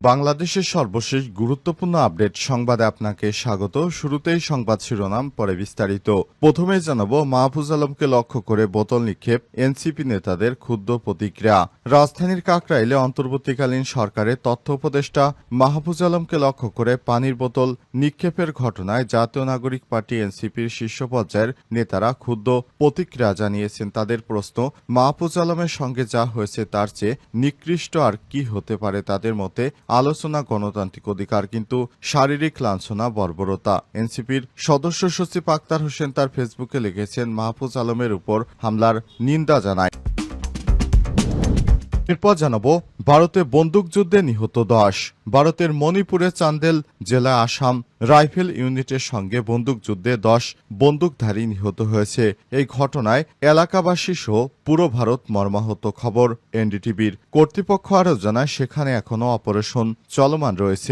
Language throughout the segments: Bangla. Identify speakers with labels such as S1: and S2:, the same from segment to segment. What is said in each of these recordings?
S1: বাংলাদেশের সর্বশেষ গুরুত্বপূর্ণ আপডেট সংবাদে আপনাকে স্বাগত। শুরুতেই সংবাদ শিরোনাম, পরে বিস্তারিত। প্রথমেই জানাবো, মাহফুজ আলমকে লক্ষ্য করে বোতল নিক্ষেপ, এনসিপি নেতাদের ক্ষুব্ধ প্রতিক্রিয়া। রাজধানীর কাকরাইলে অন্তর্বর্তীকালীন সরকারের তথ্য উপদেষ্টা মাহফুজ আলমকে লক্ষ্য করে পানির বোতল নিক্ষেপের ঘটনায় জাতীয় নাগরিক পার্টি এনসিপির শীর্ষ পর্যায়ের নেতারা ক্ষুব্ধ প্রতিক্রিয়া জানিয়েছেন। তাদের প্রশ্ন, মাহফুজ আলমের সঙ্গে যা হয়েছে তার চেয়ে নিকৃষ্ট আর কি হতে পারে? তাদের মতে আলোচনা গণতান্ত্রিক অধিকার, কিন্তু শারীরিক লাঞ্ছনা বর্বরতা। এনসিপির সদস্য সচিব আক্তার হোসেন তার ফেসবুকে লিখেছেন, মাহফুজ আলমের উপর হামলার নিন্দা জানায়। এরপর জানাবো, ভারতে বন্দুকযুদ্ধে নিহত 10। ভারতের মণিপুরে চান্দেল জেলা আসাম রাইফেল ইউনিটের সঙ্গে বন্দুকযুদ্ধে 10 বন্দুকধারী নিহত হয়েছে। এই ঘটনায় এলাকাবাসী সহ পুরো ভারত মর্মাহত। খবর এনডিটিভির। কর্তৃপক্ষ আরও জানায়, সেখানে এখনও অপারেশন চলমান রয়েছে।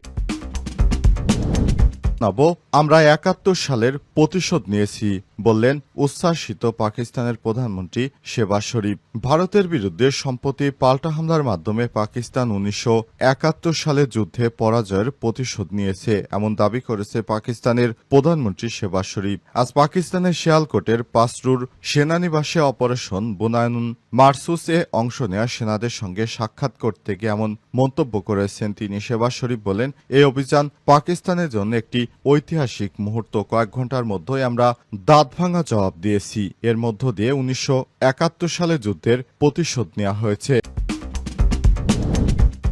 S1: আমরা ৭১ সালের প্রতিশোধ নিয়েছি বললেন উচ্ছ্বাসিত পাকিস্তানের প্রধানমন্ত্রী শেহবাজ শরীফ। ভারতের বিরুদ্ধে সম্প্রতি পাল্টা হামলার মাধ্যমে পাকিস্তান ১৯৭১ সালের যুদ্ধে পরাজয়ের প্রতিশোধ নিয়েছে, এমন দাবি করেছে পাকিস্তানের প্রধানমন্ত্রী শেহবাজ শরীফ। আজ পাকিস্তানের শিয়ালকোটের পাসরুর সেনানিবাসে অপারেশন বুনায়নুন মারসুসে অংশ নেওয়া সেনাদের সঙ্গে সাক্ষাৎ করতে গিয়ে এমন মন্তব্য করেছেন তিনি। শেহবাজ শরীফ বলেন, এই অভিযান পাকিস্তানের জন্য একটি ঐতিহাসিক মুহূর্ত। কয়েক ঘন্টার মধ্যেই আমরা দাঁতভাঙা জবাব দিয়েছি। এর মধ্য দিয়ে ১৯৭১ সালে যুদ্ধের প্রতিশোধ নেওয়া হয়েছে।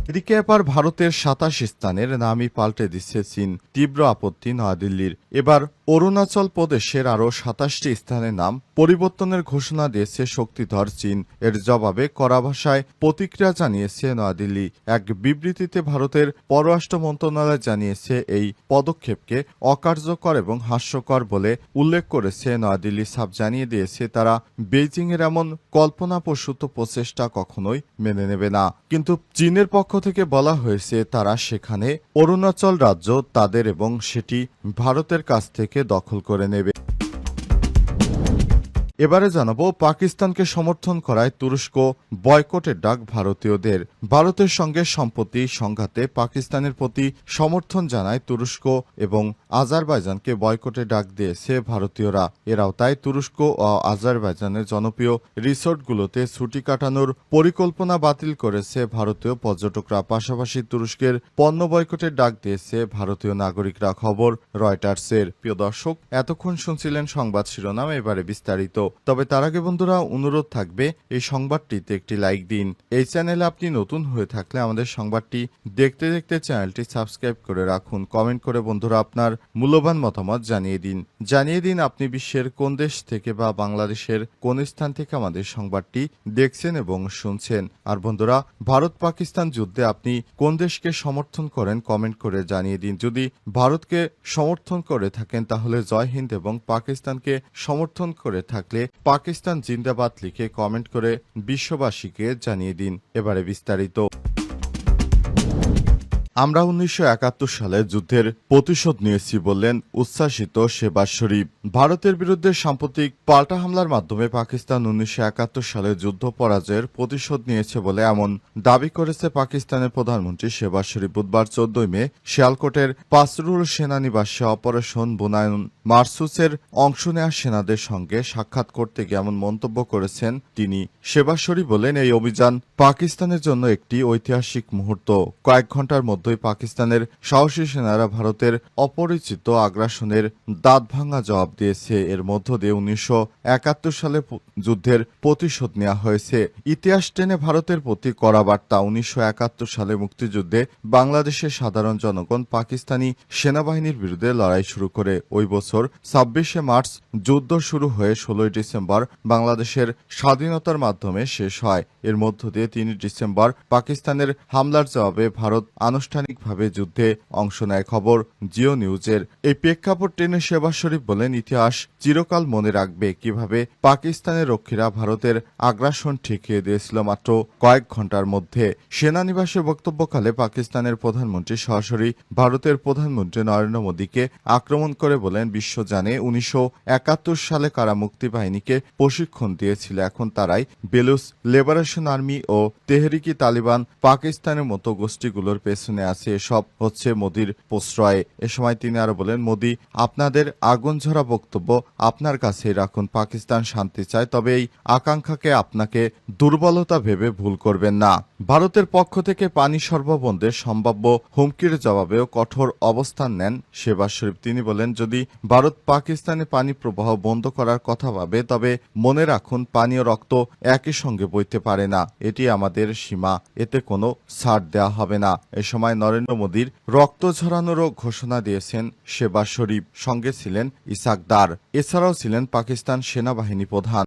S1: এদিকে এবার ভারতের ২৭ স্থানের নামই পাল্টে দিচ্ছে চীন। তীব্র আপত্তি নয়াদিল্লির। এবার অরুণাচল প্রদেশের আরও ২৭টি স্থানের নাম পরিবর্তনের ঘোষণা দিয়েছে শক্তিধর চীন। এর জবাবে কড়া ভাষায় প্রতিক্রিয়া জানিয়েছে নয়াদিল্লি। এক বিবৃতিতে ভারতের পররাষ্ট্র মন্ত্রণালয় জানিয়েছে, এই পদক্ষেপকে অকার্যকর এবং হাস্যকর বলে উল্লেখ করেছে। নয়াদিল্লি সাফ জানিয়ে দিয়েছে, তারা বেইজিংয়ের এমন কল্পনাপ্রসূত প্রচেষ্টা কখনোই মেনে নেবে না। কিন্তু চীনের পক্ষ থেকে বলা হয়েছে, তারা সেখানে অরুণাচল রাজ্য তাদের এবং সেটি ভারতের কাছ থেকে দখল করে নেবে। এবারে জানাবো, পাকিস্তানকে সমর্থন করায় তুরস্ক বয়কটের ডাক ভারতীয়দের। ভারতের সঙ্গে সম্প্রতি সংঘাতে পাকিস্তানের প্রতি সমর্থন জানায় তুরস্ক এবং আজারবাইজানকে বয়কটের ডাক দিয়েছে ভারতীয়রা। এর আওতায় তুরস্ক ও আজারবাইজানের জনপ্রিয় রিসোর্টগুলোতে ছুটি কাটানোর পরিকল্পনা বাতিল করেছে ভারতীয় পর্যটকরা। পাশাপাশি তুরস্কের পণ্য বয়কটের ডাক দিয়েছে ভারতীয় নাগরিকরা। খবর রয়টার্সের। প্রিয় দর্শক, এতক্ষণ শুনছিলেন সংবাদ শিরোনাম, এবারে বিস্তারিত। তবে তার আগে বন্ধুরা, অনুরোধ থাকবে এই সংবাদটিতে একটি লাইক দিন। এই চ্যানেলে আপনি নতুন হয়ে থাকলে আমাদের সংবাদটি দেখতে দেখতে চ্যানেলটি সাবস্ক্রাইব করে রাখুন। কমেন্ট করে বন্ধুরা আপনার মূল্যবান মতামত জানিয়ে দিন আপনি বিশ্বের কোন দেশ থেকে বা বাংলাদেশের কোন স্থান থেকে আমাদের সংবাদটি দেখছেন এবং শুনছেন। আর বন্ধুরা, ভারত পাকিস্তান যুদ্ধে আপনি কোন দেশকে সমর্থন করেন কমেন্ট করে জানিয়ে দিন। যদি ভারতকে সমর্থন করে থাকেন তাহলে জয় হিন্দ, এবং পাকিস্তানকে সমর্থন করে থাকলে পাকিস্তান জিন্দাবাদ লিখে কমেন্ট করে বিশ্ববাসীকে জানিয়ে দিন। এবারে বিস্তারিত। আমরা ১৯৭১ সালে যুদ্ধের প্রতিশোধ নিয়েছি বললেন উচ্ছ্বাসিত শেহবাজ শরীফ। ভারতের বিরুদ্ধে সাম্প্রতিক পাল্টা হামলার মাধ্যমে পাকিস্তান ১৯৭১ সালে যুদ্ধ পরাজয়ের প্রতিশোধ নিয়েছে বলে এমন দাবি করেছে পাকিস্তানের প্রধানমন্ত্রী শেহবাজ শরীফ। বুধবার ১৪ মে শিয়ালকোটের পাসরুল সেনানিবাসে অপারেশন বুনায়নুন মারসুসের অংশ নেওয়া সেনাদের সঙ্গে সাক্ষাৎ করতে গিয়ে এমন মন্তব্য করেছেন তিনি। শেহবাজ শরীফ বলেন, এই অভিযান পাকিস্তানের জন্য একটি ঐতিহাসিক মুহূর্ত। কয়েক ঘন্টার মধ্যে পাকিস্তানের সাহসী সেনারা ভারতের অপরিচিত আগ্রাসনের দাঁতভাঙা জবাব দিয়েছে। এর মধ্য দিয়ে ১৯৭১ সালে যুদ্ধের প্রতিশোধ নেওয়া হয়েছে। ইতিহাস টেনে ভারতের প্রতি কড়া বার্তা। ১৯৭১ সালে মুক্তিযুদ্ধে বাংলাদেশের সাধারণ জনগণ পাকিস্তানি সেনাবাহিনীর বিরুদ্ধে লড়াই শুরু করে। ওই বছর ২৬শে মার্চ যুদ্ধ শুরু হয়ে ১৬ই ডিসেম্বর বাংলাদেশের স্বাধীনতার মাধ্যমে শেষ হয়। এর মধ্য দিয়ে ৩ ডিসেম্বর পাকিস্তানের হামলার জবাবে ভারত আনুষ্ঠানিকভাবে যুদ্ধে অংশ নেয়। খবর জিও নিউজের। এই প্রেক্ষাপট টেনে শেহবাজ শরীফ বলেন, ইতিহাস চিরকাল মনে রাখবে কিভাবে পাকিস্তানের রক্ষীরা ভারতের আগ্রাসন ঠেকিয়ে দিয়েছিল মাত্র কয়েক ঘন্টার মধ্যে। সেনানিবাসে বক্তব্যকালে পাকিস্তানের প্রধানমন্ত্রী সরাসরি ভারতের প্রধানমন্ত্রী নরেন্দ্র মোদীকে আক্রমণ করে বলেন, বিশ্ব জানে ১৯৭১ সালে কারা মুক্তিবাহিনীকে প্রশিক্ষণ দিয়েছিল, এখন তারাই বেলুচ লিবারেশন আর্মি ও তেহরিকি তালিবান পাকিস্তানের মতো গোষ্ঠীগুলোর পেছনে সামনে আছে, এসব হচ্ছে মোদির প্রশ্রয়। এ সময় তিনি আরো বলেন, মোদি আপনাদের আগুনঝরা বক্তব্য আপনার কাছেই রাখুন। পাকিস্তান শান্তি চায়, তবে এই আকাঙ্ক্ষাকে আপনাকে দুর্বলতা ভেবে ভুল করবেন না। ভারতের পক্ষ থেকে পানি সরবরাহ বন্ধের সম্ভাব্য হুমকির জবাবেও কঠোর অবস্থান নেন শেহবাজ শরীফ। তিনি বলেন, যদি ভারত পাকিস্তানে পানি প্রবাহ বন্ধ করার কথা ভাবে, তবে মনে রাখুন পানি ও রক্ত একই সঙ্গে বইতে পারে না। এটি আমাদের সীমা, এতে কোনো ছাড় দেওয়া হবে না। এ সময় নরেন্দ্র মোদীর রক্ত ঝরানোরও ঘোষণা দিয়েছেন শেহবাজ শরীফ। সঙ্গে ছিলেন ইসাক দার। এছাড়াও ছিলেন পাকিস্তান সেনাবাহিনী প্রধান।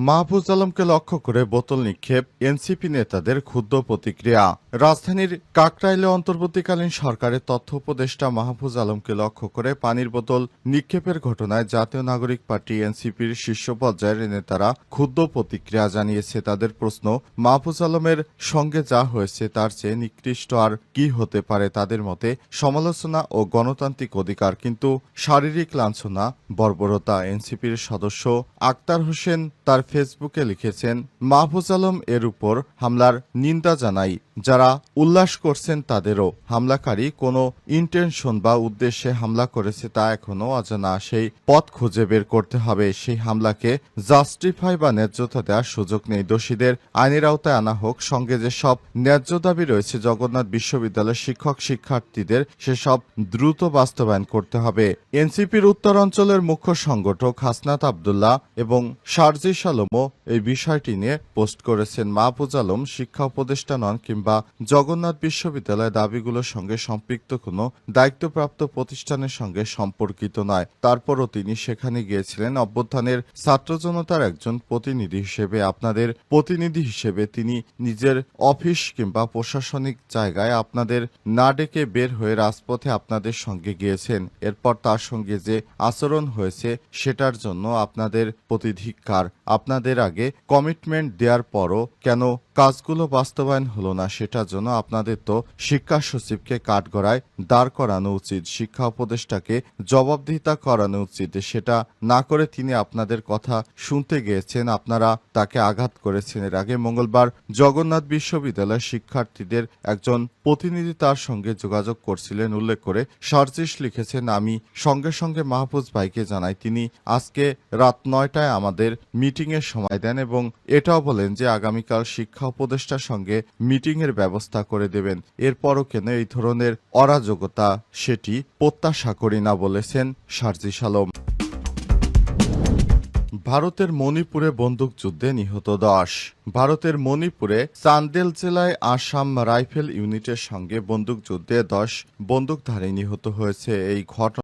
S1: মাহফুজ আলমকে লক্ষ্য করে বোতল নিক্ষেপ, এনসিপি নেতাদের ক্ষুব্ধ প্রতিক্রিয়া। রাজধানীর কাকরাইলে অন্তর্বর্তীকালীন সরকারের তথ্য উপদেষ্টা মাহফুজ আলমকে লক্ষ্য করে পানির বোতল নিক্ষেপের ঘটনায় জাতীয় নাগরিক পার্টি এনসিপির শীর্ষ পর্যায়ের নেতারা ক্ষুব্ধ প্রতিক্রিয়া জানিয়েছে। তাদের প্রশ্ন, মাহফুজ আলমের সঙ্গে যা হয়েছে তার চেয়ে নিকৃষ্ট আর কি হতে পারে? তাদের মতে সমালোচনা ও গণতান্ত্রিক অধিকার, কিন্তু শারীরিক লাঞ্ছনা, বর্বরতা। এনসিপির সদস্য আক্তার হোসেন তার ফেসবুকে লিখেছেন, মাহফুজ আলম এর উপর হামলার নিন্দা জানাই। যারা উল্লাস করছেন তাদেরও। হামলাকারী কোনো ইন্টেনশন বা উদ্দেশ্যে হামলা করেছে তা এখনো অজানা। সেই পথ খুঁজে বের করতে হবে। সেই হামলাকে জাস্টিফাই বা ন্যায্যতা দেওয়ার সুযোগ নেই। দোষীদের আইনের আওতায় আনা হোক। সঙ্গে যেসব ন্যায্য দাবি রয়েছে জগন্নাথ বিশ্ববিদ্যালয়ের শিক্ষক শিক্ষার্থীদের, সেসব দ্রুত বাস্তবায়ন করতে হবে। এনসিপির উত্তরাঞ্চলের মুখ্য সংগঠক হাসনাত আবদুল্লাহ এবং শারজিস আলমও এই বিষয়টি নিয়ে পোস্ট করেছেন। মাহফুজ আলম শিক্ষা উপদেষ্টা নন কিংবা জগন্নাথ বিশ্ববিদ্যালয়ের দাবিগুলোর সঙ্গে সম্পৃক্ত কোনো দায়িত্বপ্রাপ্ত প্রতিষ্ঠানের সঙ্গে সম্পর্কিত নয়। তারপরও তিনি সেখানে গিয়েছিলেন অভ্যুত্থানের ছাত্র জনতার একজন প্রতিনিধি হিসেবে। আপনাদের প্রতিনিধি হিসেবে তিনি নিজের অফিস কিংবা প্রশাসনিক জায়গায় আপনাদের না ডেকে বের হয়ে রাজপথে আপনাদের সঙ্গে গিয়েছেন। এরপর তার সঙ্গে যে আচরণ হয়েছে সেটার জন্য আপনাদের প্রতি ধিক্কার। আপনাদের আগে কমিটমেন্ট দেওয়ার পরও কেন কাজগুলো বাস্তবায়ন হলো না, সেটার জন্য আপনাদের তো শিক্ষা সচিবকে কাঠগড়ায় দাঁড় করানো উচিত, শিক্ষা উপদেষ্টাকে জবাবদিহিতা করানো উচিত। সেটা না করে তিনি আপনাদের কথা শুনতে গিয়েছেন, আপনারা তাকে আঘাত করেছেন। এর আগে মঙ্গলবার জগন্নাথ বিশ্ববিদ্যালয়ের শিক্ষার্থীদের একজন প্রতিনিধি তার সঙ্গে যোগাযোগ করছিলেন উল্লেখ করে শারজিস লিখেছেন, আমি সঙ্গে সঙ্গে মাহফুজ ভাইকে জানাই তিনি আজকে রাত 9টায় আমাদের মিটিংয়ের সময় দেন এবং এটাও বলেন যে আগামীকাল শিক্ষা উপদেষ্টার সঙ্গে মিটিংয়ের ব্যবস্থা করে দেবেন। এরপরও কেন এই ধরনের অরাজকতা সেটি প্রত্যাশা করি না, বলেছেন শারজিস আলম। ভারতের মণিপুরে বন্দুকযুদ্ধে নিহত 10। ভারতের মণিপুরে চান্দেল জেলায় আসাম রাইফেল ইউনিটের সঙ্গে বন্দুকযুদ্ধে 10 বন্দুকধারী নিহত হয়েছে। এই ঘটনা